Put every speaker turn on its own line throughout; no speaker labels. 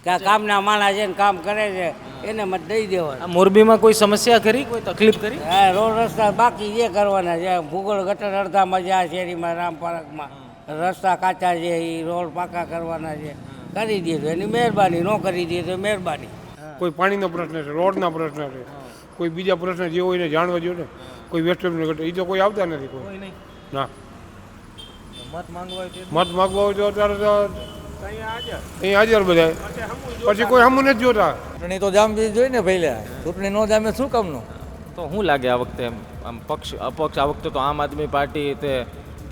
કે આ કામના માણસ છે ને કામ કરે છે એને મત દઈ દેવાનું.
આ મોરબીમાં કોઈ સમસ્યા કરી, કોઈ તકલીફ કરી?
હા, રોડ રસ્તા બાકી જે કરવાના છે, ભૂગોળ ગટર અડધામાં છે આ શેરીમાં રામ પાર્કમાં રસ્તા કાચા છે એ રોડ પાકા કરવાના છે, કરી દે એની મહેરબાની, ન કરી દે તો મહેરબાની.
કોઈ પાણીનો પ્રશ્ન છે, રોડના પ્રશ્ન છે, કોઈ બીજા પ્રશ્ન જે હોય એને જાણવા જોઈએ ને. કોઈ વેસ્ટર્ન ઘટે એ તો કોઈ આવતા નથી કોઈ. ના,
મત માંગવા
મત માગવા હોય તો અત્યારે તો અહીં હાજર બધા, પછી કોઈ હમું નથી જોતા.
ચૂંટણી તો જામવી જોઈએ ને પહેલા, ચૂંટણી ન જામે શું કામનું?
તો શું લાગે આ વખતે આમ પક્ષ અપક્ષ આ વખતે તો આમ આદમી પાર્ટી તે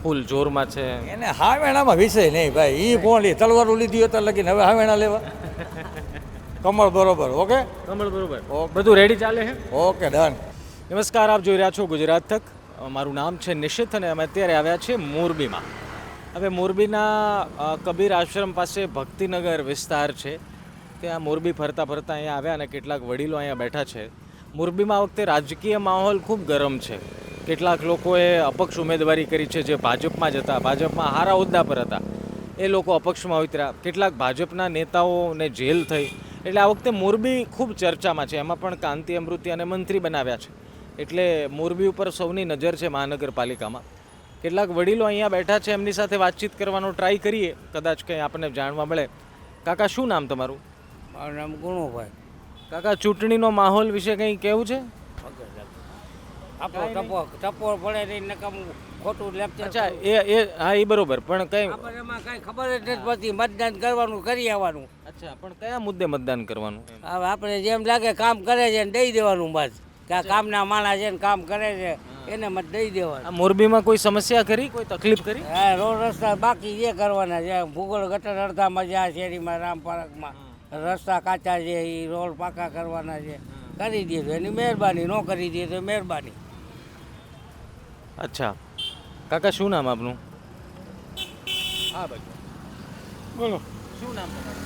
ફૂલ જોરમાં છે.
એને હાવેણામાં વિષય નહીં ભાઈ, એ કોણ લે તલવારો લીધી હતા લગીને હવે હાવેણા લેવા. કમળ બરોબર, ઓકે
કમળ બરોબર, બધું રેડી ચાલે છે.
Okay done.
નમસ્કાર, આપ જોઈ રહ્યા છો ગુજરાત તક. મારું નામ છે નિશિત અને અમે અત્યારે આવ્યા છીએ મોરબીમાં. હવે મોરબીના કબીર આશ્રમ પાસે ભક્તિનગર વિસ્તાર છે, ત્યાં મોરબી ફરતા ફરતા અહીંયા આવ્યા અને કેટલાક વડીલો અહીંયા બેઠા છે. મોરબીમાં આ વખતે રાજકીય માહોલ ખૂબ ગરમ છે. કેટલાક લોકોએ અપક્ષ ઉમેદવારી કરી છે, જે ભાજપમાં જ હતા, ભાજપમાં સારા હોદ્દા પર હતા, એ લોકો અપક્ષમાં ઉતર્યા. કેટલાક ભાજપના નેતાઓને જેલ થઈ. એટલે આ વખતે મોરબી ખૂબ ચર્ચામાં છે. એમાં પણ કાંતિ અમૃતિ અને મંત્રી બનાવ્યા છે, એટલે મોરબી ઉપર સૌની નજર છે મહાનગરપાલિકામાં. કેટલાક વડીલો અહીંયા બેઠા છે, એમની સાથે વાતચીત કરવાનો ટ્રાય કરીએ, કદાચ કંઈ આપણને જાણવા મળે. કાકા, શું નામ તમારું?
મારું નામ ગુણુભાઈ.
કાકા, ચૂંટણીનો માહોલ વિશે કંઈ કહેવું છે?
આપણો ટપોર પડે નહીં નકમ ખોટું લેક્ચર.
અચ્છા, એ હા, એ બરોબર, પણ કંઈ
આપણને એમાં કઈ ખબર જ નથી પડતી. મતદાન કરવાનું, કરી આવવાનું.
અચ્છા, પણ કયા મુદ્દે મતદાન કરવાનું?
હવે આપણે જેમ લાગે કામ કરે છે ને દઈ દેવાનું બસ, કે આ કામના માણસ છે ને કામ કરે છે એને મત દઈ દેવાનું.
આ મોરબીમાં કોઈ સમસ્યા કરી, કોઈ તકલીફ કરી?
હા, રોડ રસ્તા બાકી જે કરવાના છે, ભૂગોળ ગટર અડધામાં છે આ શેરીમાં રામ પાર્કમાં રસ્તા કાચા છે એ રોડ પાકા કરવાના છે, કરી દે એની મહેરબાની, ન કરી દે તો મહેરબાની.
અચ્છા, કાકા શું નામ આપનું? હા ભાઈ,
બોલો.
શું નામ તમારું?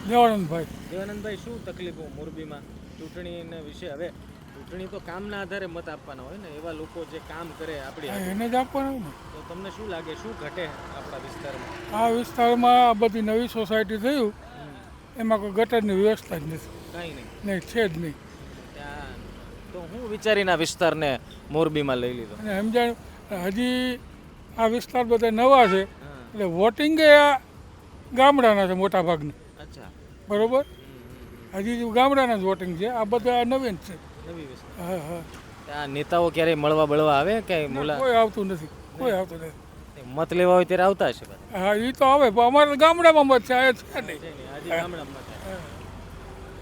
દેવાનંદભાઈ.
દેવાનંદભાઈ, શું તકલીફો મોરબીમાં ચૂંટણીના વિશે? હવે ચૂંટણી તો કામના આધારે મત આપવાના હોય ને, એવા લોકો જે કામ કરે આપણી
એને જ આપવાનું ને.
તો તમને શું લાગે, શું ઘટે આપણા વિસ્તારમાં?
આ વિસ્તારમાં આ બધી નવી સોસાયટી થયું, એમાં કોઈ ગટરની વ્યવસ્થા જ નથી.
કાંઈ નહીં.
નહીં, છે જ નહીં.
ત્યાં તો હું વિચારીને આ વિસ્તારને મોરબીમાં લઈ લીધો.
અને સમજાણ હજી આ વિસ્તાર બધા નવા છે, એટલે વોટિંગ એ આ ગામડાના છે મોટા ભાગના.
અચ્છા,
બરોબર, હજી ગામડાના જ વોટિંગ છે, આ બધા નવીન છે.
નવી વિસ્તાર.
હા હા,
ત્યાં નેતાઓ ક્યારેય મળવા બળવા આવે કે
કોઈ આવતું નથી, કોઈ આવતું નથી.
મત લેવા હોય ત્યારે આવતા હશે બધા?
હા, એ તો આવે પણ અમારે ગામડામાં મત છે, આ છે નહીં.
હજી ગામડામાં છે.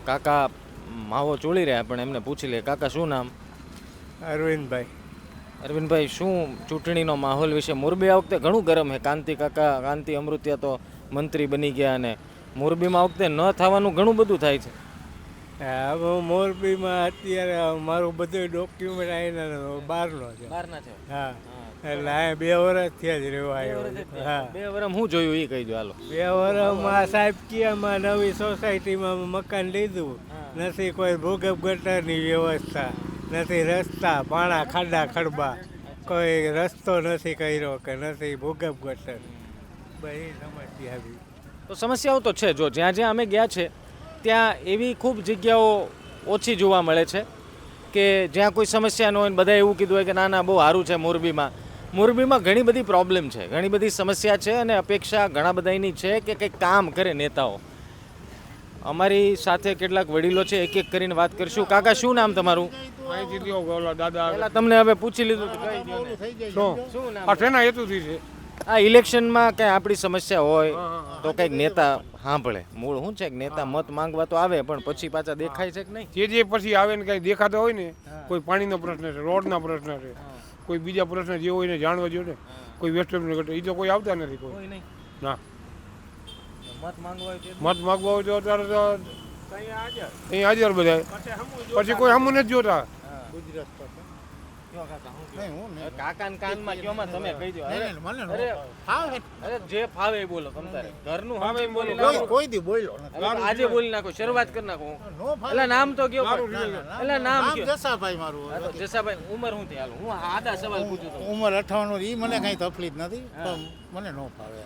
કાકા માવો ચોળી રહ્યા, પણ એમને પૂછી લે. કાકા, શું નામ?
અરવિંદભાઈ.
અરવિંદભાઈ, શું ચૂંટણીનો માહોલ વિશે? મોરબી આ વખતે ઘણું ગરમ છે. કાંતિ અમૃતિયા તો મંત્રી બની ગયા, અને મોરબીમાં આ વખતે ન થવાનું ઘણું બધું થાય છે.
હવે મોરબીમાં અત્યારે મારું બધું ડોક્યુમેન્ટ આવીને બહારનો છે.
બહારના છે?
હા, એટલે અહીંયા 2 વર્ષથી જ રહેવા આવ્યો. હા,
2 વર્ષ હું જોયું એ કહી દો હાલો.
2 વર્ષમાં સાહેબ કિયામાં નવી સોસાયટીમાં મકાન લીધું નથી, કોઈ ભૂગર્ભ ગટરની વ્યવસ્થા નથી, રસ્તા પાણા ખાડા ખડબા, કોઈ રસ્તો નથી કર્યો કે નથી ભૂગર્ભ ગટર. બધી સમસ્યા આવી.
તો સમસ્યાઓ તો છે. જો જ્યાં જ્યાં અમે ગયા છે ત્યાં એવી ખૂબ જગ્યાઓ ઓછી જોવા મળે છે કે જ્યાં કોઈ સમસ્યા ન હોય ને બધા એવું કીધું હોય કે ના ના બહુ સારું છે મોરબીમાં. મોરબીમાં ઘણી બધી પ્રોબ્લેમ છે, ઘણી બધી સમસ્યા છે, અને અપેક્ષા ઘણા બધાની છે કે કંઈક કામ કરે નેતાઓ. અમારી સાથે કેટલાક વડીલો છે, એક એક કરીને વાત કરીશું. કાકા, શું નામ તમારું?
અહીંથી લ્યો ઓલા દાદા.
પહેલા તમને હવે પૂછી લીધું તો કહી દો ને. શું નામ?
આ ટ્રેના હેતુથી છે.
આ ઇલેક્શનમાં કંઈ આપણી સમસ્યા હોય તો કંઈક નેતા સાંભળે. મૂળ શું છે કે નેતા મત માંગવા તો આવે, પણ પછી પાછા દેખાય છે કે નહીં?
જે પછી આવે ને કાંઈ દેખાતા હોય ને, કોઈ પાણીનો પ્રશ્ન છે, રોડના પ્રશ્ન છે, કોઈ બીજા પ્રશ્ન જે હોય એને જાણવા જોઈએ ને. કોઈ વેસ્ટર્ન ઘટે એ તો કોઈ આવતા નથી કોઈ.
નહીં.
ના,
મત માંગવા હોય
મત માગવા હોય તો અત્યારે તો અહીં હાજર બધા, પછી કોઈ હમું નથી જોતા.
કાકાના કાનમાં કયો માં તમે કહી દો. અરે જે ફાવે એ બોલો. તમારે ઘરનું ફાવે એમ બોલી નાખો.
કોઈ દી બોલ્યો
આજે બોલી નાખો, શરૂઆત કરી નાખો. એટલે નામ તો કયો? એટલે નામ કયો?
જસાભાઈ મારું.
હા, તો જસાભાઈ, ઉંમર શું થઈ? હાલો, હું આદા સવાલ પૂછું છું.
ઉંમર 58 ઈ મને કઈ તકલીફ નથી, પણ મને ન ફાવે.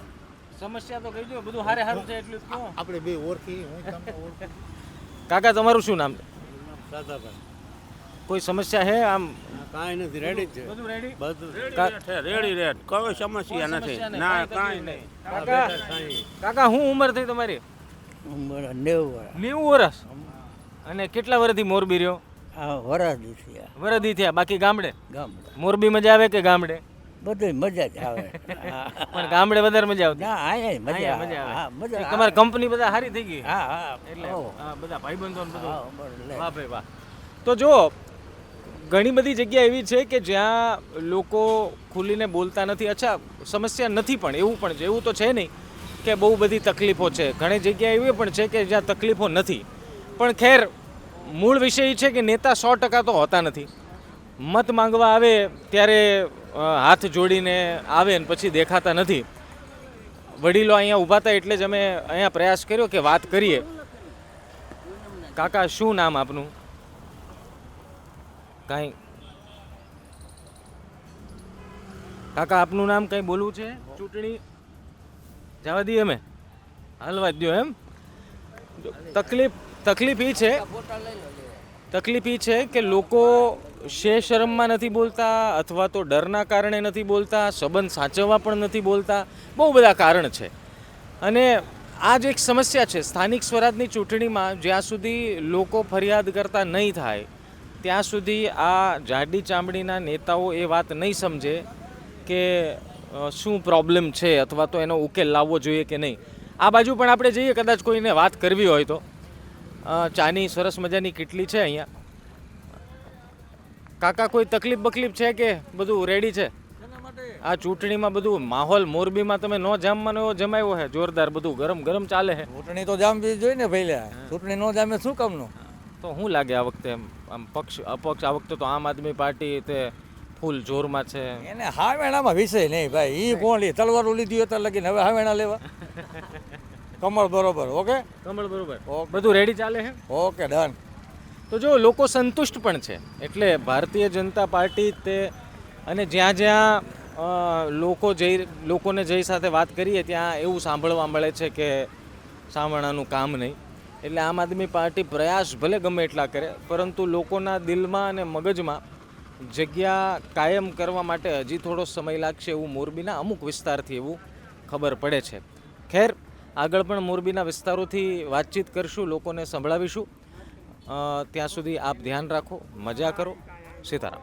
સમસ્યા તો કહી દો, બધું હારે હારું છે એટલું જ કહો.
આપણે બે ઓળખી, હું તમને ઓળખું.
કાકા તમારું શું નામ?
દાદાભાઈ
કોઈ સમસ્યા હે આમ?
કાંઈ નથી, રેડી જ છે
બધું રેડી?
બધું.
રેડી રેડ કોઈ સમસ્યા નથી ના કાંઈ નહીં
કાકા કાકા શું ઉંમર થઈ તમારી?
90
90 વર્ષ. અને કેટલા વર્ષથી મોરબી રહ્યો?
વરાદી છે
વરદી થયા. બાકી ગામડે?
ગામડા
મોરબી મજા આવે કે ગામડે?
બધું મજા જ આવે
પણ ગામડે વધારે મજા આવતી?
ના અહીંયા
અહીંયા
મજા
મજા
હા
આવે.
મજા
તમારી કંપની બધા સારી થઈ ગઈ
હા હા
એટલે હા, બધા ભાઈબંધો ને બધું.
બરોબર.
વાહ ભાઈ વાહ. તો જો ઘણી બધી જગ્યા એવી છે કે જ્યાં લોકો ખુલીને બોલતા નથી. અચ્છા, સમસ્યા નથી પણ એવું પણ છે, એવું તો છે નહીં કે બહુ બધી તકલીફો છે. ઘણી જગ્યા એવી પણ છે કે જ્યાં તકલીફો નથી. પણ ખેર, મૂળ વિષય એ છે કે નેતા 100% તો હોતા નથી. મત માંગવા આવે ત્યારે હાથ જોડીને આવે ને પછી દેખાતા નથી. વડીલો અહીંયા ઊભા હતા એટલે જ અમે અહીંયા પ્રયાસ કર્યો કે વાત કરીએ. કાકા શું નામ આપનું? કાંઈ કાકા આપનું નામ કંઈ બોલવું છે? ચૂંટણી જવા દઈએ અમે, હાલવા જ દો એમ. તકલીફ એ છે કે લોકો શરમમાં નથી બોલતા, અથવા તો ડરના કારણે નથી બોલતા, સંબંધ સાચવવા પણ નથી બોલતા. બહુ બધા કારણ છે. અને આ જ એક સમસ્યા છે. સ્થાનિક સ્વરાજની ચૂંટણીમાં જ્યાં સુધી લોકો ફરિયાદ કરતા નહીં થાય ત્યાં સુધી આ જાડી ચામડીના નેતાઓ એ વાત નહીં સમજે કે શું પ્રોબ્લેમ છે અથવા તો એનો ઉકેલ લાવવો જોઈએ કે નહીં. આ બાજુ પણ આપણે જઈએ, કદાચ કોઈને વાત કરવી હોય તો. ચાની સરસ મજાની કીટલી છે અહીંયા. કાકા કોઈ તકલીફ બકલીફ છે કે બધું રેડી છે? આ ચૂંટણીમાં બધું માહોલ મોરબીમાં તમે નો જામવાનો એવો જમાયો છે જોરદાર, બધું ગરમ ગરમ ચાલે છે.
ચૂંટણી તો જામવી જોઈએ ને પહેલા. ચૂંટણી નો જામે શું કામનું?
તો શું લાગે આ વખતે આમ પક્ષ અપક્ષ? આ વખતે તો આમ આદમી પાર્ટી તે ફૂલ જોરમાં છે.
એને હાવેણામાં વિષય નહીં ભાઈ. એ કોણ લે? તલવારો લીધી હતા લગીને હવે હાવેણા લેવા. કમળ બરોબર. ઓકે
કમળ બરોબર,
ઓકે.
બધું રેડી ચાલે છે.
Okay done.
તો જો લોકો સંતુષ્ટ પણ છે. એટલે ભારતીય જનતા પાર્ટી તે, અને જ્યાં જ્યાં લોકોને જઈ સાથે વાત કરીએ ત્યાં એવું સાંભળવા મળે છે કે સાવરણાનું કામ નહીં. એટલે આમ આદમી પાર્ટી પ્રયાસ ભલે ગમે એટલા કરે, પરંતુ લોકોના દિલમાં અને મગજમાં જગ્યા કાયમ કરવા માટે હજી થોડો સમય લાગશે એવું મોરબીના અમુક વિસ્તારથી એવું ખબર પડે છે. ખેર, આગળ પણ મોરબીના વિસ્તારોથી વાતચીત કરશું, લોકોને સંભળાવીશું. ત્યાં સુધી આપ ધ્યાન રાખો, મજા કરો. સીતારામ.